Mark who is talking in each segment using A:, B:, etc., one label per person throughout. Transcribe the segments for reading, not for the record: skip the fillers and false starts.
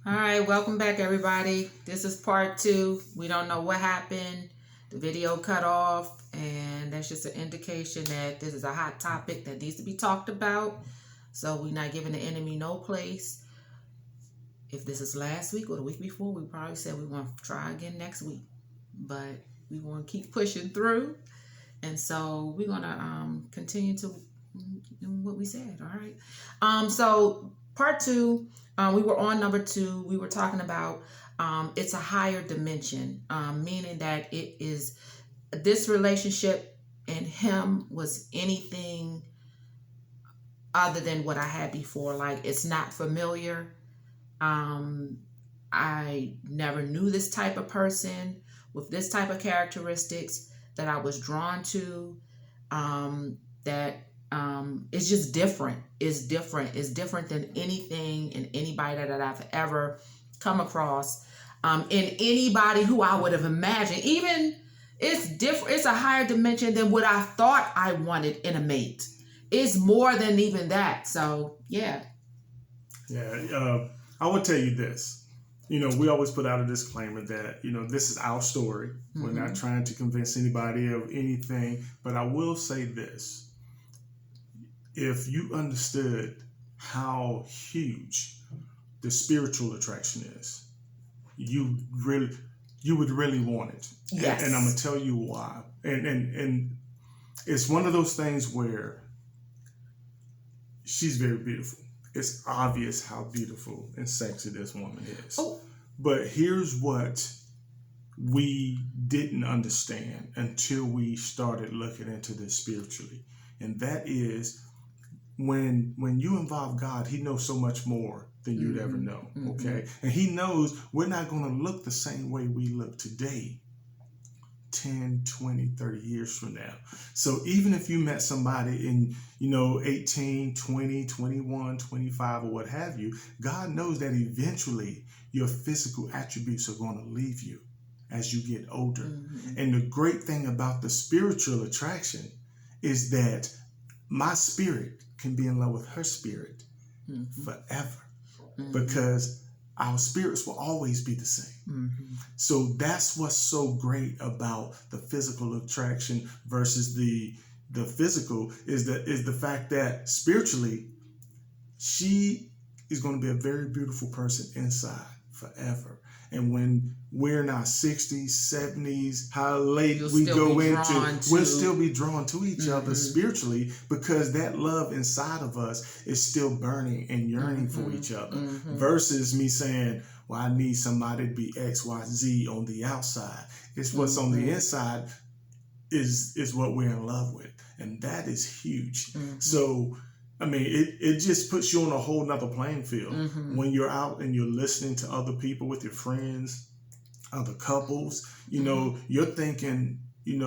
A: All right, welcome back, everybody. This is part two. We don't know what happened. The video cut off, and that's just an indication that this is a hot topic that needs to be talked about. So we're not giving the enemy no place. If this is last week or the week before, we probably said we want to try again next week. But we want to keep pushing through. And so we're going to continue to do what we said, all right? So part two, we were on number two. We were talking about it's a higher dimension, meaning that it is this relationship and him was anything other than what I had before. Like, it's not familiar. I never knew this type of person with this type of characteristics that I was drawn to. That it's just different. It's different. It's different than anything and anybody that I've ever come across. And anybody who I would have imagined. Even it's different. It's a higher dimension than what I thought I wanted in a mate. It's more than even that. So yeah.
B: Yeah. I would tell you this. We always put out a disclaimer that, this is our story. Mm-hmm. We're not trying to convince anybody of anything. But I will say this. If you understood how huge the spiritual attraction is, you would really want it.
A: Yes.
B: And I'm going to tell you why. And it's one of those things where she's very beautiful. It's obvious how beautiful and sexy this woman is. Oh. But here's what we didn't understand until we started looking into this spiritually. And that is when you involve God, he knows so much more than you'd ever know. Okay. And he knows we're not going to look the same way we look today 10, 20, 30 years from now. So even if you met somebody in, 18, 20, 21, 25, or what have you, God knows that eventually your physical attributes are going to leave you as you get older. Mm-hmm. And the great thing about the spiritual attraction is that my spirit can be in love with her spirit forever, because our spirits will always be the same. Mm-hmm. So that's what's so great about the physical attraction versus the physical is the fact that spiritually, she is going to be a very beautiful person inside forever. And when we're in our 60s, 70s, how late we go into, we'll still be drawn to each other spiritually, because that love inside of us is still burning and yearning for each other. Versus me saying, well, I need somebody to be X, Y, Z on the outside. It's what's on the inside is what we're in love with. And that is huge. So, I mean, it just puts you on a whole nother playing field when you're out and you're listening to other people with your friends, other couples. You're thinking, in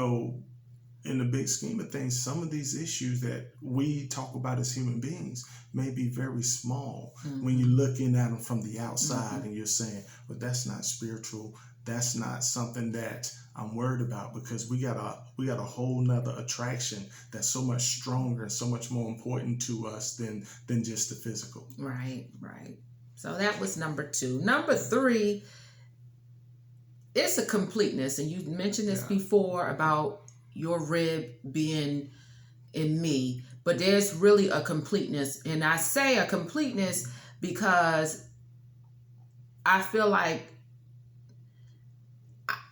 B: the big scheme of things, some of these issues that we talk about as human beings may be very small when you're looking at them from the outside and you're saying, well, that's not spiritual. That's not something that I'm worried about, because we got a whole nother attraction that's so much stronger and so much more important to us than just the physical.
A: Right. So that was number two. Number three, it's a completeness. And you mentioned this before about your rib being in me, but there's really a completeness. And I say a completeness because I feel like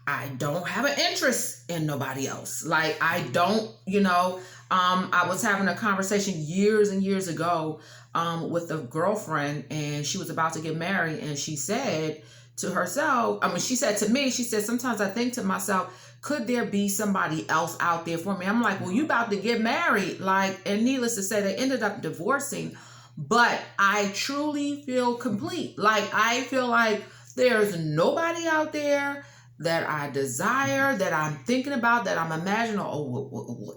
A: I don't have an interest in nobody else. Like, I don't, I was having a conversation years and years ago with a girlfriend, and she was about to get married, and she said to herself, she said to me, she said, sometimes I think to myself, could there be somebody else out there for me? I'm like, well, you about to get married. Like, and needless to say, they ended up divorcing, but I truly feel complete. Like, I feel like there's nobody out there that I desire, that I'm thinking about, that I'm imagining,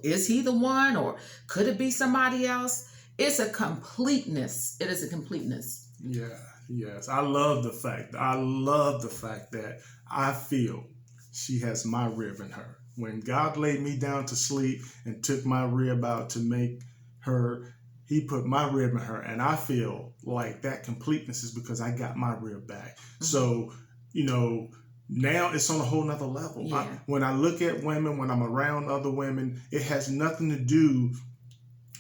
A: is he the one, or could it be somebody else? It's a completeness. It is a completeness.
B: Yeah, yes. I love the fact that I feel she has my rib in her. When God laid me down to sleep and took my rib out to make her He put my rib in her, and I feel like that completeness is because I got my rib back. Mm-hmm. So, now it's on a whole nother level.
A: Yeah.
B: When I look at women, when I'm around other women, it has nothing to do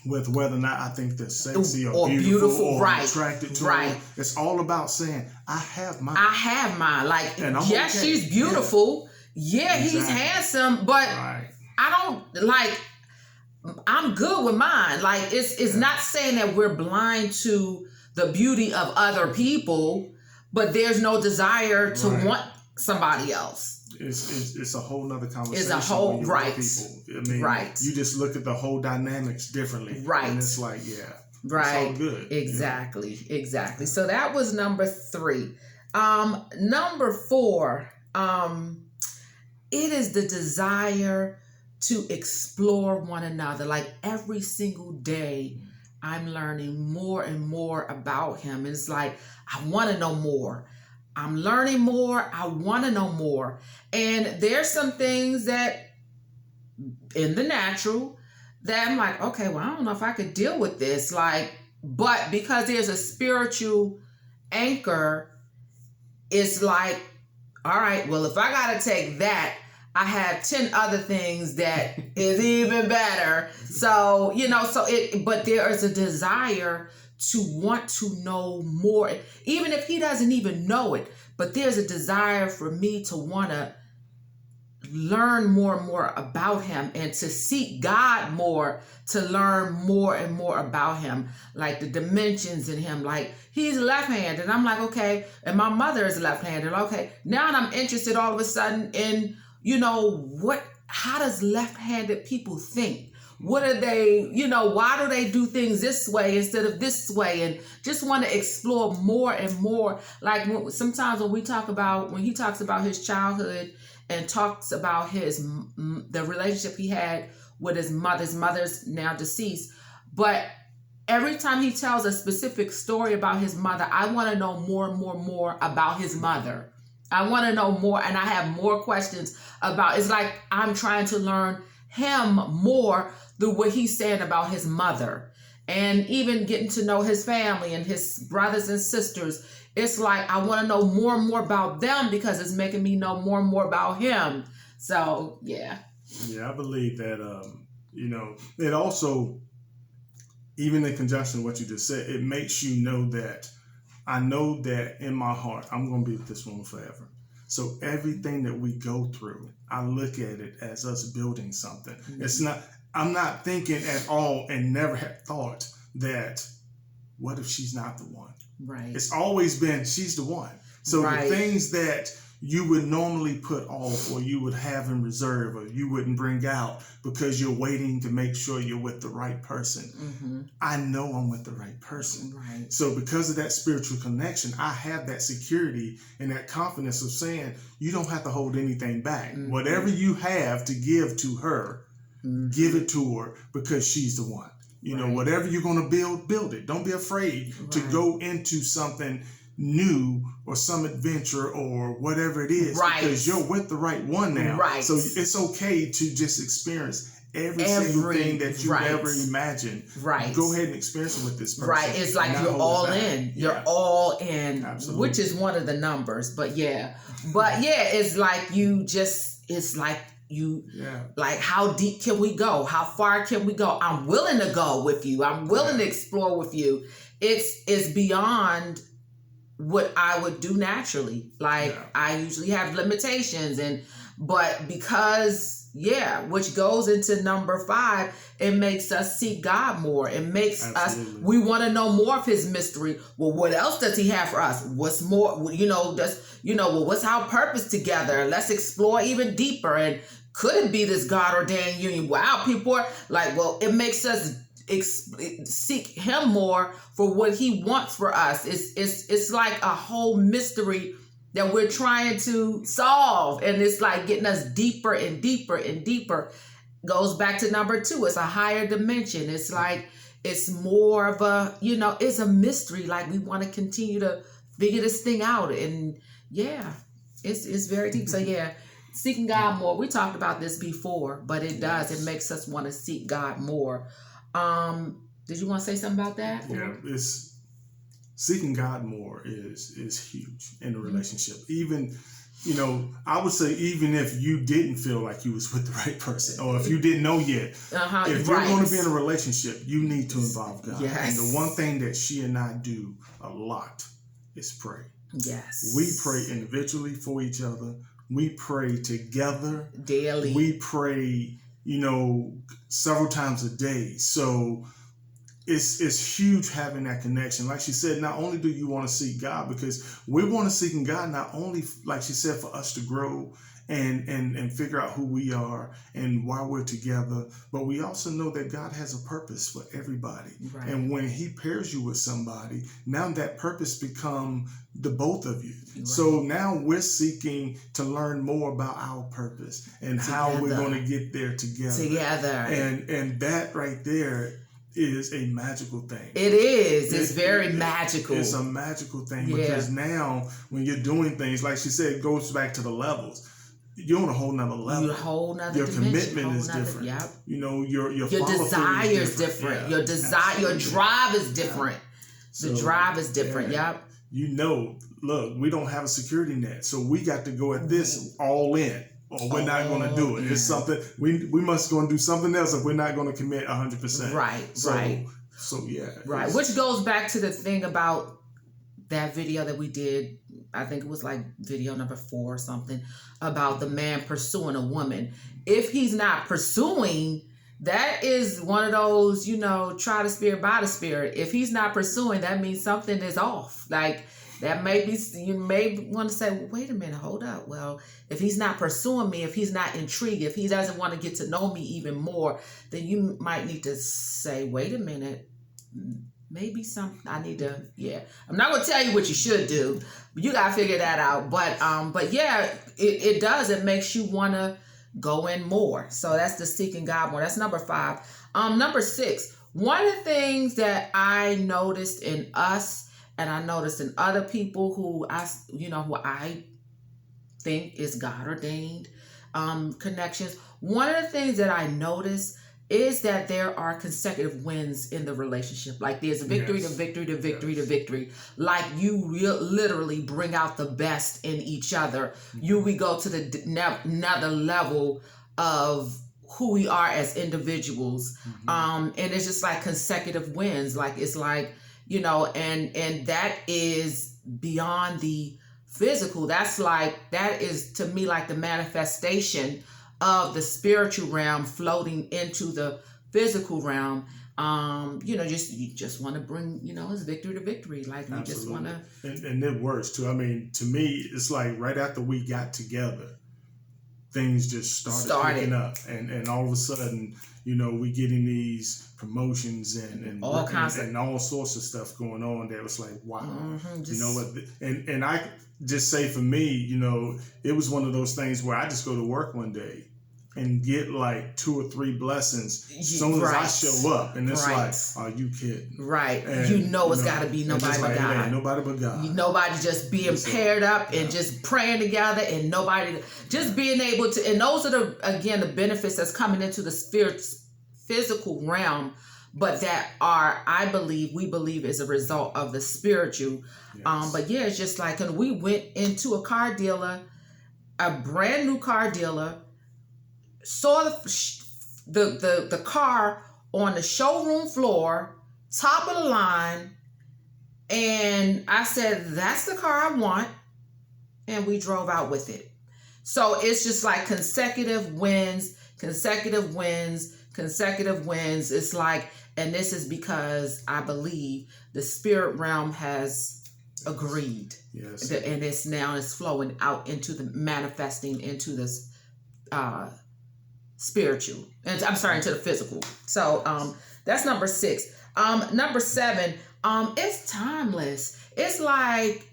B: with whether or not I think they're sexy or beautiful or
A: right.
B: attracted to
A: right.
B: them. It's all about saying, I have mine.
A: Like, yes, okay. She's beautiful. Yeah, exactly. He's handsome, but right. I don't, like, I'm good with mine. Like, it's not saying that we're blind to the beauty of other people, but there's no desire to want somebody else.
B: It's a whole nother conversation.
A: It's a whole right.
B: People. I mean, you just look at the whole dynamics differently,
A: right?
B: And it's like,
A: right,
B: it's all good.
A: Exactly. So that was number 3. Number 4, it is the desire to explore one another. Like, every single day, I'm learning more and more about him. And it's like, I want to know more. I'm learning more. I want to know more. And there's some things that in the natural that I'm like, okay, well, I don't know if I could deal with this. Like, but because there's a spiritual anchor, it's like, all right, well, if I got to take that, I have 10 other things that is even better. So, but there is a desire to want to know more, even if he doesn't even know it. But there's a desire for me to want to learn more and more about him and to seek God more, to learn more and more about him, like the dimensions in him. Like, he's left-handed. I'm like, okay, and my mother is left-handed. Okay, now I'm interested all of a sudden in, how does left-handed people think? What are they, why do they do things this way instead of this way? And just want to explore more and more. Like, sometimes when he talks about his childhood and talks about the relationship he had with his mother's now deceased. But every time he tells a specific story about his mother, I want to know more and more about his mother. I want to know more, and I have more questions about. It's like I'm trying to learn him more through what he's saying about his mother, and even getting to know his family and his brothers and sisters. It's like I want to know more and more about them because it's making me know more and more about him. So, yeah.
B: Yeah, I believe that, it also, even in conjunction with what you just said, it makes you know that I know that in my heart, I'm going to be with this woman forever. So everything that we go through, I look at it as us building something. Mm-hmm. I'm not thinking at all and never have thought that, what if she's not the one?
A: Right.
B: It's always been, she's the one. So the things that you would normally put off or you would have in reserve or you wouldn't bring out because you're waiting to make sure you're with the right person. Mm-hmm. I know I'm with the right person.
A: Right.
B: So because of that spiritual connection, I have that security and that confidence of saying, you don't have to hold anything back. Mm-hmm. Whatever you have to give to her, mm-hmm. give it to her because she's the one. Whatever you're going to build it. Don't be afraid to go into something new or some adventure or whatever it is because you're with the right one now.
A: Right.
B: So it's okay to just experience every single thing that you ever imagined.
A: Right.
B: Go ahead and experience it with this person.
A: Right. It's like you're all in. You're all in.
B: Absolutely.
A: Which is one of the numbers. But yeah. It's like like, how deep can we go? How far can we go? I'm willing to go with you. I'm willing to explore with you. It's beyond what I would do naturally. Like, I usually have limitations but because, which goes into number 5, it makes us seek God more. It makes we want to know more of his mystery. Well, what else does he have for us? What's more, what's our purpose together? Let's explore even deeper. And could it be this God-ordained union? Wow, people are like, well, it makes us seek him more for what he wants for us. It's like a whole mystery that we're trying to solve, and it's like getting us deeper and deeper and deeper. Goes back to number 2. It's a higher dimension. It's like it's more of a it's a mystery. Like, we want to continue to figure this thing out, and it's very deep. So seeking God more. We talked about this before, but it makes us want to seek God more. Did you want to say something about that?
B: Yeah, it's seeking God more is huge in a relationship. Even, you know, I would say even if you didn't feel like you was with the right person, or if you didn't know yet, if you're going to be in a relationship, you need to involve God.
A: Yes.
B: And the one thing that she and I do a lot is pray.
A: Yes.
B: We pray individually for each other. We pray together.
A: Daily.
B: We pray, you know, several times a day. So it's huge having that connection. Like she said, not only do you want to seek God, because we want to seek in God, not only, like she said, for us to grow and figure out who we are and why we're together, but we also know that God has a purpose for everybody. Right. And when he pairs you with somebody, now that purpose become the both of you. Right. So now we're seeking to learn more about our purpose and how we're going to get there together. And that right there is a magical thing. It is.
A: It's very magical.
B: It's a magical thing because now when you're doing things, like she said, it goes back to the levels. You're on a whole nother level.
A: You're a whole nother
B: your
A: dimension.
B: Commitment is different.
A: Yep.
B: You know, your
A: desire is different. Yeah, your desire, your drive is different. Yeah. The drive is different. Yep.
B: You know, look, we don't have a security net, so we got to go at this all in. Or we're not going to do it. It's something we must go and do something else if we're not going to commit 100%.
A: Right.
B: So yeah.
A: Right. Which goes back to the thing about that video that we did. I think it was like video number 4 or something about the man pursuing a woman. If he's not pursuing, that is one of those, you know, try the spirit by the spirit. If he's not pursuing, that means something is off. Like that may be, you may want to say, well, wait a minute, hold up. Well, if he's not pursuing me, if he's not intrigued, if he doesn't want to get to know me even more, then you might need to say, wait a minute, maybe something I need to, I'm not going to tell you what you should do, but you got to figure that out. But yeah, it does. It makes you want to go in more. So that's the seeking God more. That's number 5. Number 6, one of the things that I noticed in us, and I noticed in other people who I think is God-ordained connections. One of the things that I noticed is that there are consecutive wins in the relationship. Like there's victory to victory to victory to victory. Like you literally bring out the best in each other. We go to the another level of who we are as individuals. And it's just like consecutive wins. Like it's like, you know, and that is beyond the physical. That is to me like the manifestation of the spiritual realm floating into the physical realm. You just want to bring, it's victory to victory. Like we just want to,
B: and it works too. I mean, to me, it's like right after we got together, things just started picking up, and all of a sudden, we getting these promotions and
A: all kinds
B: and all sorts of stuff going on that was like, wow, and I just say for me, it was one of those things where I just go to work one day and get like 2 or 3 blessings as soon as I show up, and it's like, are you kidding?
A: Right, and, it's got to be nobody but God.
B: Nobody but God.
A: Nobody just being paired up and just praying together, and nobody just being able to. And those are the benefits that's coming into the physical realm, but that we believe is a result of the spiritual. Yes. But yeah, it's just like, and we went into a car dealer, a brand new car dealer. Saw the car on the showroom floor, top of the line, and I said, that's the car I want, and we drove out with it. So it's just like consecutive wins. It's like, and this is because I believe the spirit realm has agreed.
B: Yes.
A: And it's flowing out into the manifesting into this spiritual, and into the physical. So that's number 6. Number 7, it's timeless. It's like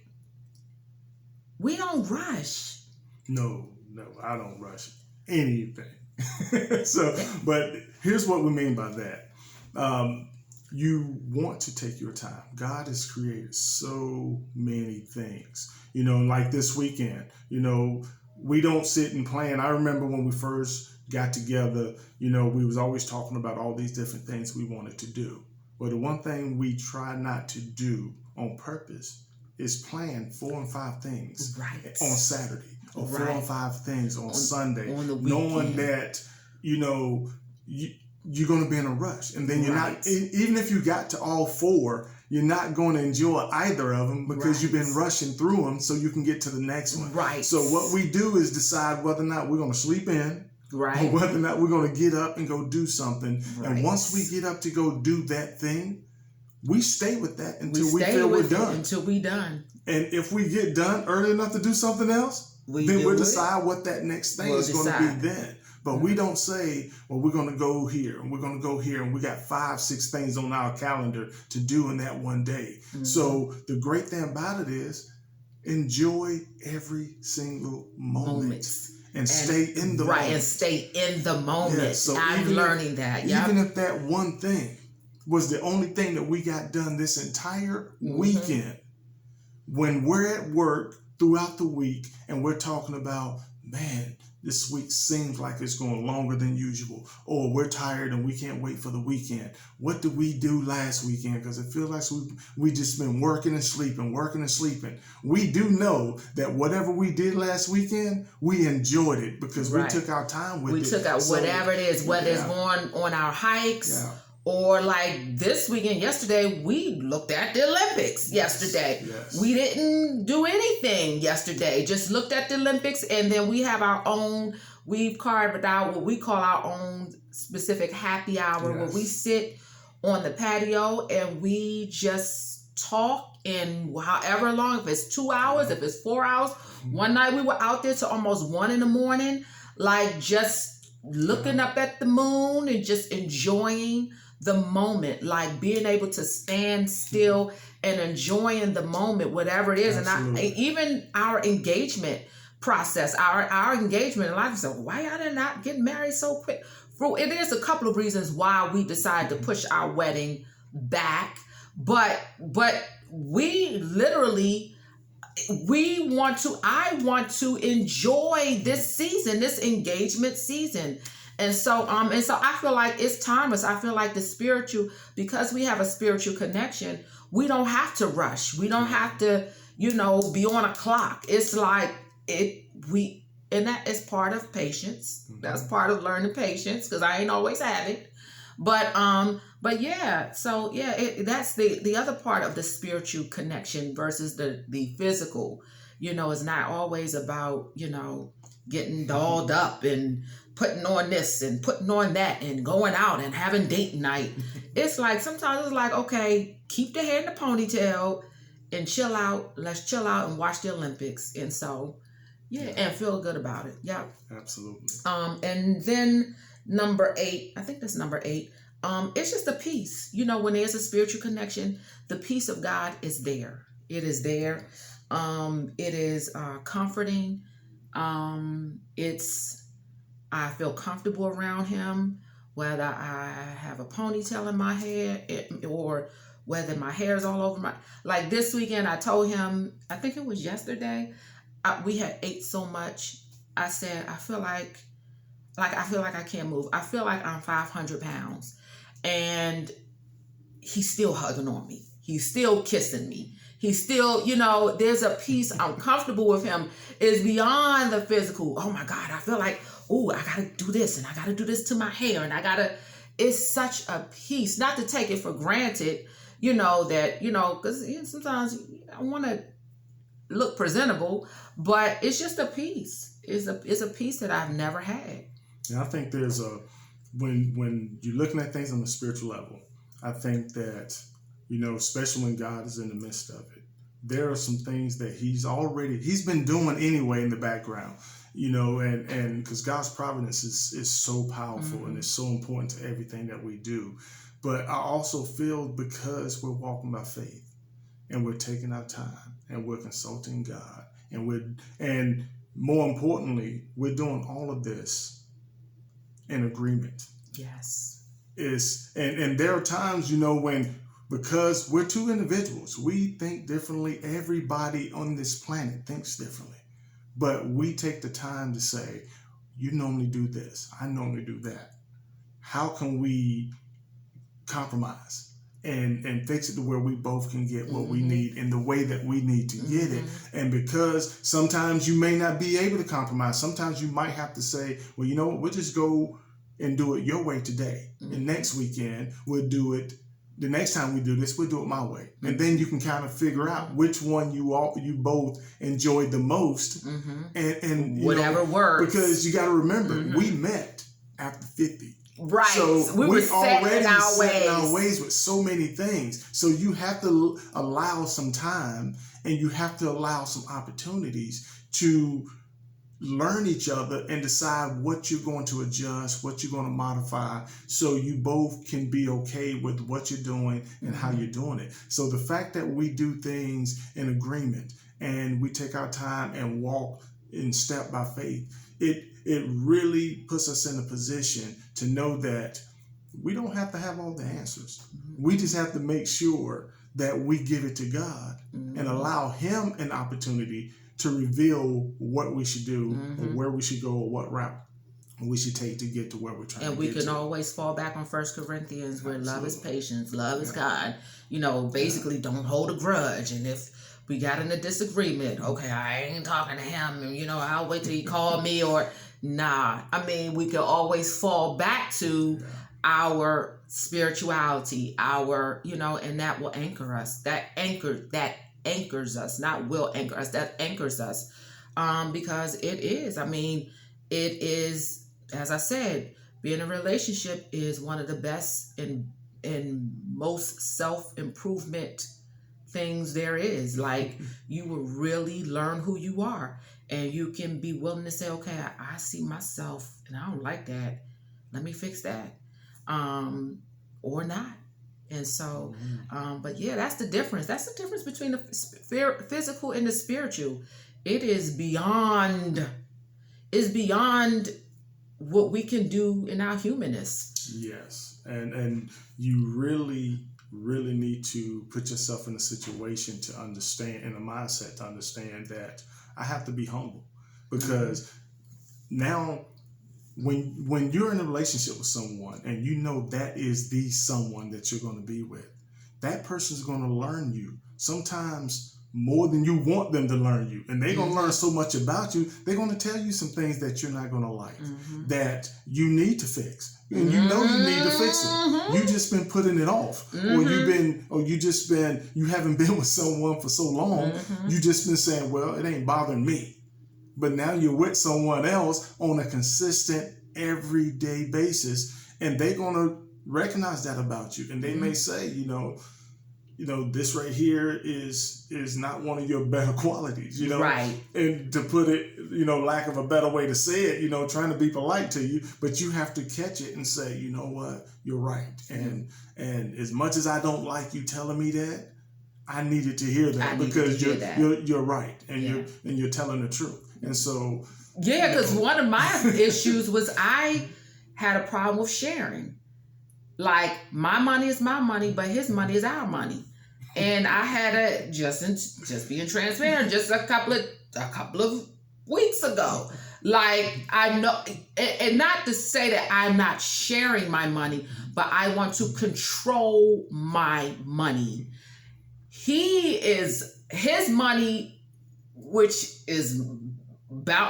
A: we don't rush.
B: No, I don't rush anything. So, but here's what we mean by that. You want to take your time. God has created so many things, like this weekend, we don't sit and plan. I remember when we first got together, we was always talking about all these different things we wanted to do. Well, the one thing we try not to do on purpose is plan 4 and 5 things on Saturday, or 4 and 5 things on Sunday,
A: on the weekend,
B: knowing that, you know, you're going to be in a rush. And then you're not, even if you got to all 4, you're not going to enjoy either of them because you've been rushing through them so you can get to the next one.
A: Right.
B: So what we do is decide whether or not we're going to sleep in, or whether or not we're going to get up and go do something. And once we get up to go do that thing, we stay with that until we feel we're done.
A: Until we're done.
B: And if we get done early enough to do something else, then we'll decide what that next thing is going to be then. But we don't say, well, we're going to go here and we're going to go here, and we got 5, 6 things on our calendar to do in that one day. So the great thing about it is enjoy every single moment. And stay in the moment.
A: And stay in the moment. Yeah, so I'm learning that.
B: Even if that one thing was the only thing that we got done this entire weekend, when we're at work throughout the week and we're talking about, man, this week seems like it's going longer than usual, or we're tired and we can't wait for the weekend. What did we do last weekend? Because it feels like we just been working and sleeping. We do know that whatever we did last weekend, we enjoyed it because we took our time with it. We took out
A: whatever it is, whether it's going on our hikes, or like this weekend, yesterday, we looked at the Olympics yesterday. We didn't do anything yesterday, just looked at the Olympics, and then we have our own, we've carved out what we call our own specific happy hour, where we sit on the patio and we just talk, and however long, if it's 2 hours, if it's 4 hours. One night we were out there till almost 1 a.m, like just looking up at the moon and just enjoying the moment, like being able to stand still and enjoying the moment, whatever it is. Absolutely. And even our engagement process, our engagement in life, so why y'all did not get married so quick? It is a couple of reasons why we decided to push our wedding back, but we literally, I want to enjoy this season, this engagement season. And so I feel like it's timeless. I feel like because we have a spiritual connection, we don't have to rush. We don't have to, be on a clock. It's like and that is part of patience. That's part of learning patience, because I ain't always had it. But yeah, so yeah, that's the other part of the spiritual connection versus the physical. It's not always about, getting dolled up and putting on this and putting on that and going out and having date night. It's like, sometimes it's like, okay, keep the hair in the ponytail and chill out. Let's chill out and watch the Olympics. And so, and feel good about it. Yeah.
B: Absolutely.
A: And then number 8, I think that's number 8. It's just a peace. When there's a spiritual connection, the peace of God is there. It is there. It is comforting. I feel comfortable around him, whether I have a ponytail in my hair or whether my hair is all over like this weekend. I told him, I think it was yesterday, we had ate so much. I said, I feel like I can't move. I feel like I'm 500 pounds. And he's still hugging on me. He's still kissing me. He's still, there's a peace. I'm comfortable with him. It's beyond the physical. Oh my God, I feel like, I got to do this and I got to do this to my hair. And it's such a peace, not to take it for granted, because sometimes I want to look presentable, but it's just a peace. It's a peace that I've never had.
B: Yeah, I think there's when you're looking at things on the spiritual level, I think that, especially when God is in the midst of it, there are some things that he's been doing anyway in the background, and because God's providence is so powerful and it's so important to everything that we do. But I also feel, because we're walking by faith and we're taking our time and we're consulting God and more importantly, we're doing all of this in agreement.
A: Yes.
B: And there are times, when, because we're two individuals, we think differently. Everybody on this planet thinks differently. But we take the time to say, you normally do this, I normally do that. How can we compromise? and fix it to where we both can get what we need in the way that we need to get it. And because sometimes you may not be able to compromise, sometimes you might have to say, well, you know what, we'll just go and do it your way today. And next weekend, we'll do it. The next time we do this, we'll do it my way. And then you can kind of figure out which one you both enjoyed the most. And
A: whatever works.
B: Because you got to remember, we met after 50.
A: Right.
B: So
A: we were already set in
B: our ways with so many things. So you have to allow some time, and you have to allow some opportunities to learn each other and decide what you're going to adjust, what you're going to modify, so you both can be okay with what you're doing and how you're doing it. So the fact that we do things in agreement and we take our time and walk in step by faith, it really puts us in a position to know that we don't have to have all the answers. We just have to make sure that we give it to God and allow Him an opportunity to reveal what we should do or where we should go or what route we should take to get to where we're trying to get to.
A: And we can always fall back on 1 Corinthians where love is patience, love is kind. Basically don't hold a grudge. And if we got in a disagreement, okay, I ain't talking to him, and I'll wait till he call me, or nah. I mean, we can always fall back to our spirituality, our, and that will anchor us. That anchors us, not will anchor us, that anchors us. Because it is, it is, as I said, being in a relationship is one of the best and most self-improvement things there is. Like, you will really learn who you are, and you can be willing to say, okay, I see myself and I don't like that, let me fix that, or not. And so, but yeah, that's the difference. That's the difference between the physical and the spiritual. It is beyond what we can do in our humanness.
B: Yes. And you really need to put yourself in a situation to understand, in a mindset to understand that I have to be humble, because now when you're in a relationship with someone and you know that is the someone that you're going to be with, that person's going to learn you sometimes more than you want them to learn you. And they're going to learn so much about you. They're going to tell you some things that you're not going to like, that you need to fix. And you know you need to fix it. You just been putting it off. Or you haven't been with someone for so long, you just been saying, well, it ain't bothering me. But now you're with someone else on a consistent, everyday basis, and they're going to recognize that about you. And they may say, this right here is not one of your better qualities,
A: Right. And
B: to put it, lack of a better way to say it, trying to be polite to you, but you have to catch it and say, you know what, you're right. And as much as I don't like you telling me that, I needed to hear that, because you're right, and you're telling the truth. And so,
A: because one of my issues was I had a problem with sharing. Like, my money is my money, but his money is our money. And I had just being transparent, just a couple of weeks ago. Like, I know, and not to say that I'm not sharing my money, but I want to control my money. His money, which is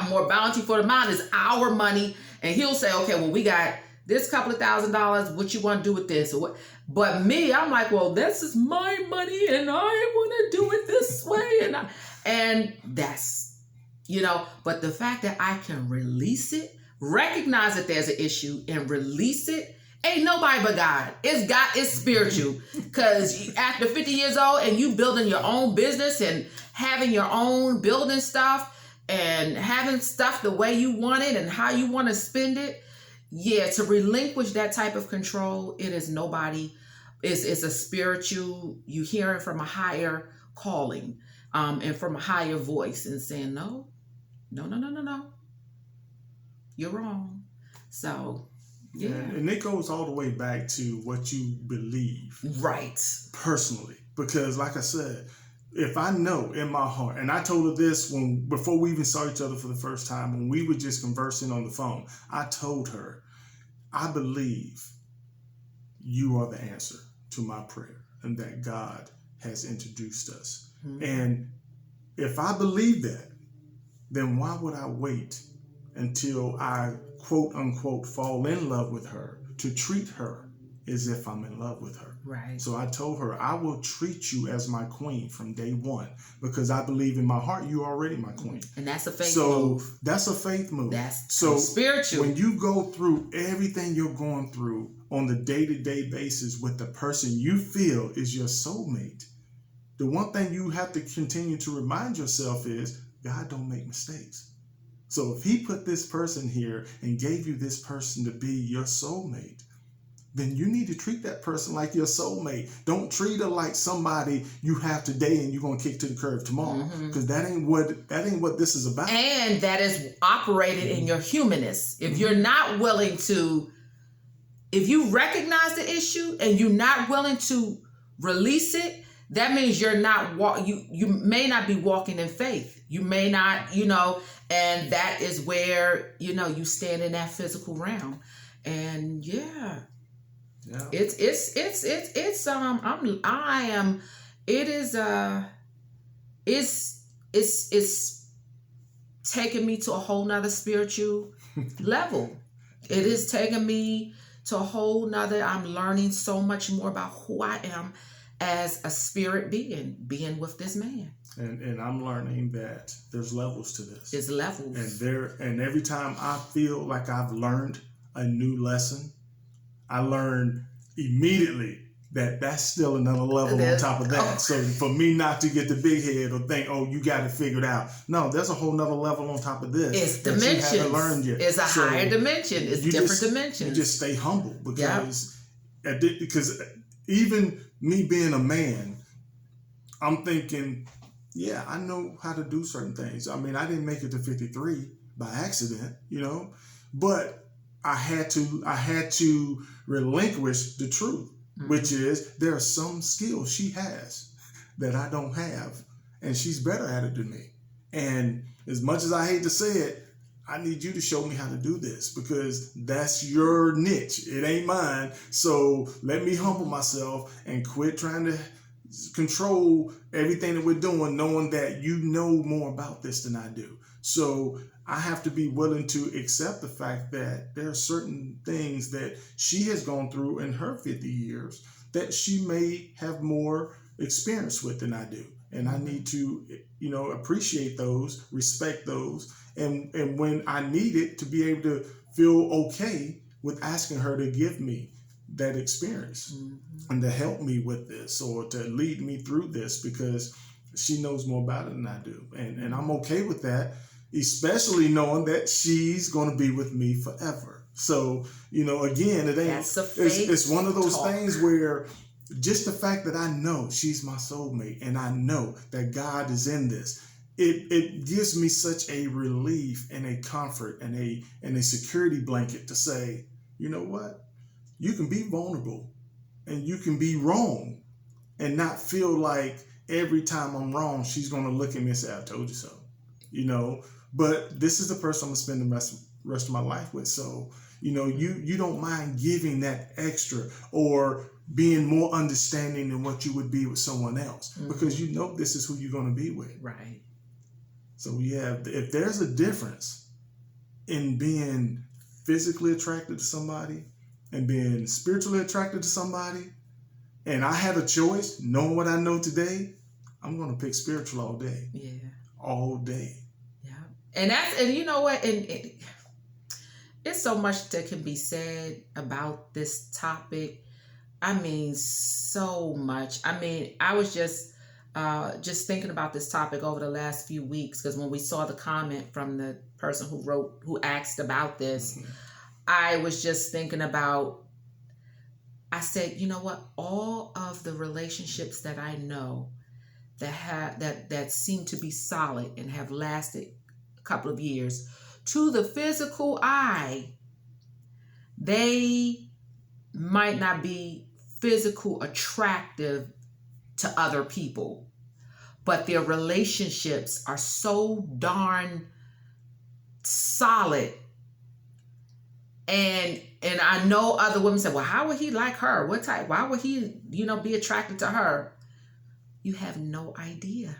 A: more bounty for the amount, is our money, and he'll say, okay, well, we got this couple of $1,000, what you want to do with this? Or what? But me, I'm like, well, this is my money, and I want to do it this way, and that's, but the fact that I can release it, recognize that there's an issue, and release it, ain't nobody but God. It's spiritual. Because after 50 years old and you building your own business and having your own building stuff and having stuff the way you want it and how you want to spend it, to relinquish that type of control, it is nobody. It's a spiritual, you hear it from a higher calling, and from a higher voice, and saying, no, you're wrong. So, yeah.
B: And it goes all the way back to what you believe.
A: Right.
B: Personally. Because like I said, if I know in my heart, and I told her this before we even saw each other for the first time, when we were just conversing on the phone, I told her, I believe you are the answer. to my prayer and that God has introduced us.
A: Mm-hmm.
B: And if I believe that, then why would I wait until I, quote unquote, fall in love with her to treat her as if I'm in love with her?
A: Right.
B: So I told her, I will treat you as my queen from day one, because I believe in my heart you're already my queen.
A: And that's a faith move.
B: So that's a faith move.
A: That's
B: so
A: spiritual.
B: When you go through everything you're going through on the day-to-day basis with the person you feel is your soulmate, the one thing you have to continue to remind yourself is God don't make mistakes. So if he put this person here and gave you this person to be your soulmate, then you need to treat that person like your soulmate. Don't treat her like somebody you have today and you're gonna kick to the curb tomorrow, because that ain't what this is about.
A: And that is operated in your humanness. If you're not willing to, if you recognize the issue and you're not willing to release it, that means you're not you may not be walking in faith. You may not, and that is where you stand in that physical realm. And it's taking me to a whole nother spiritual level. It is taking me to a whole nother, I'm learning so much more about who I am as a spirit being with this man.
B: And I'm learning that there's levels to this.
A: There's levels.
B: And every time I feel like I've learned a new lesson, I learn immediately that that's still another level on top of that. So for me not to get the big head or think, you got it figured out. No, there's a whole nother level on top of this.
A: It's dimensions. You haven't learned yet. It's a higher dimension. It's different dimensions.
B: You just stay humble because even me being a man, I'm thinking, I know how to do certain things. I mean, I didn't make it to 53 by accident, but I had to relinquish the truth, which is there are some skills she has that I don't have, and she's better at it than me. And as much as I hate to say it, I need you to show me how to do this, because that's your niche. It ain't mine. So let me humble myself and quit trying to control everything that we're doing, knowing that you know more about this than I do. So I have to be willing to accept the fact that there are certain things that she has gone through in her 50 years that she may have more experience with than I do. And I need to, appreciate those, respect those. And when I need it, to be able to feel okay with asking her to give me that experience and to help me with this or to lead me through this, because she knows more about it than I do. And I'm okay with that, especially knowing that she's going to be with me forever. So, again, it's one of those things where just the fact that I know she's my soulmate and I know that God is in this, it gives me such a relief and a comfort and a security blanket to say, you know what? You can be vulnerable and you can be wrong and not feel like every time I'm wrong, she's going to look at me and say, I told you so, but this is the person I'm going to spend the rest of my life with. So, you don't mind giving that extra or being more understanding than what you would be with someone else, because this is who you're going to be with.
A: Right. So
B: if there's a difference in being physically attracted to somebody and being spiritually attracted to somebody, and I had a choice, knowing what I know today, I'm going to pick spiritual all day.
A: Yeah.
B: All day.
A: Yeah. And you know what? And it's so much that can be said about this topic. I mean, so much. I mean, I was just thinking about this topic over the last few weeks, because when we saw the comment from the person who asked about this, I was just thinking about, I said, you know what? All of the relationships that I know that seem to be solid and have lasted a couple of years, to the physical eye, they might not be physical attractive to other people, but their relationships are so darn solid And I know other women say, well, how would he like her? What type? Why would he, be attracted to her? You have no idea.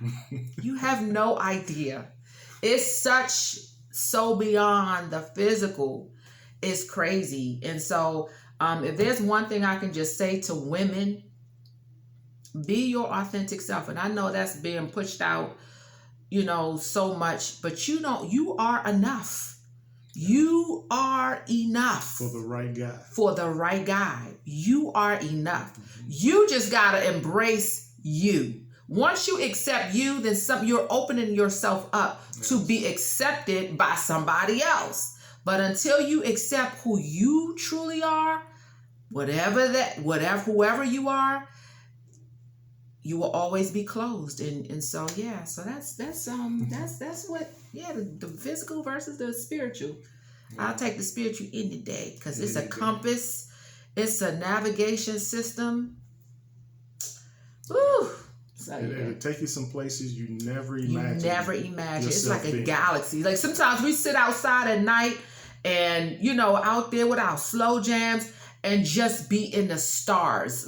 A: You have no idea. It's so beyond the physical. It's crazy. And so if there's one thing I can just say to women, be your authentic self. And I know that's being pushed out, so much, but you are enough. You are enough.
B: For the right guy.
A: For the right guy. You are enough. You just got to embrace you. Once you accept you, then you're opening yourself up to be accepted by somebody else. But until you accept who you truly are, whoever you are, you will always be closed. And so so that's what the physical versus the spiritual. I'll take the spiritual any day because it's a compass, it's a navigation system. Woo! So,
B: it'll take you some places you never imagined.
A: It's like a galaxy. Like sometimes we sit outside at night and out there with our slow jams and just be in the stars,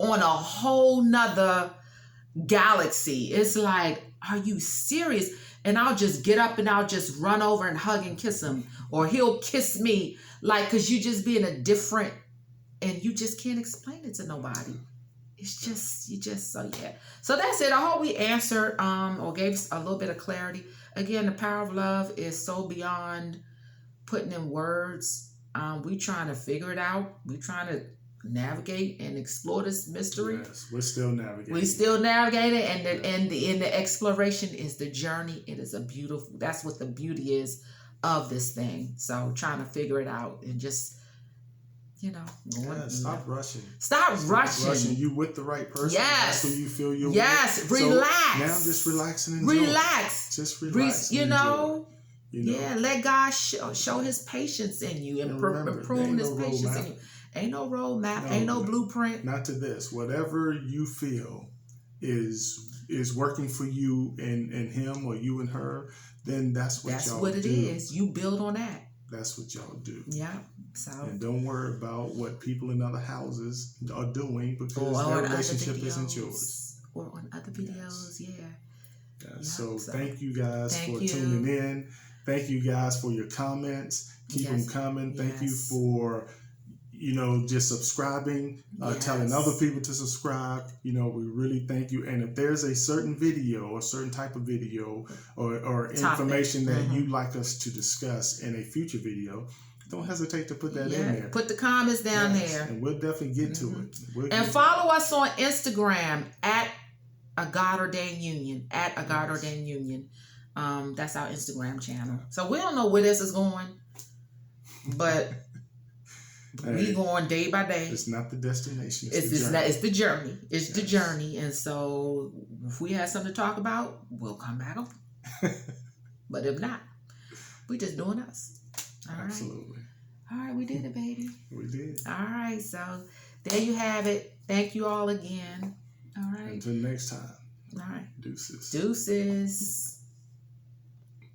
A: on a whole nother galaxy. It's like, are you serious? And I'll just get up and I'll just run over and hug and kiss him, or he'll kiss me, because you just be in a different, and you just can't explain it to nobody. It's just, So that's it. I hope we answered or gave a little bit of clarity. Again, the power of love is so beyond putting in words. We trying to figure it out. We trying to navigate and explore this mystery.
B: Yes, we're still navigating.
A: And the exploration is the journey. It is that's what the beauty is of this thing. So trying to figure it out and just
B: stop rushing.
A: Stop rushing.
B: You with the right person.
A: Yes.
B: That's who you feel you're
A: with.
B: So
A: Relax.
B: now just relax and enjoy. Just relax.
A: Let God show his patience in you and prune his patience in you. Ain't no roadmap, ain't no blueprint.
B: Not to this. Whatever you feel is working for you and him, or you and her, then that's what y'all do. That's what it is.
A: You build on that.
B: That's what y'all do.
A: Yeah. So.
B: And don't worry about what people in other houses are doing, because their relationship isn't yours.
A: Or on other videos,
B: So thank you guys for tuning in. Thank you guys for your comments. Keep them coming. Thank you for just subscribing, telling other people to subscribe. We really thank you. And if there's a certain video or certain type of video or information that you'd like us to discuss in a future video, don't hesitate to put that in there.
A: Put the comments down there.
B: And we'll definitely get to it.
A: And follow us on Instagram at a God-Ordained Union. At a God-Ordained Union. That's our Instagram channel. So we don't know where this is going, but we going day by day.
B: It's not the destination.
A: It's the journey. It's the journey. And so if we have something to talk about, we'll come back on. But if not, we just doing us.
B: Absolutely.
A: All right, we did it, baby.
B: We did.
A: All right, so there you have it. Thank you all again. All right.
B: Until next time.
A: All right.
B: Deuces.
A: Deuces.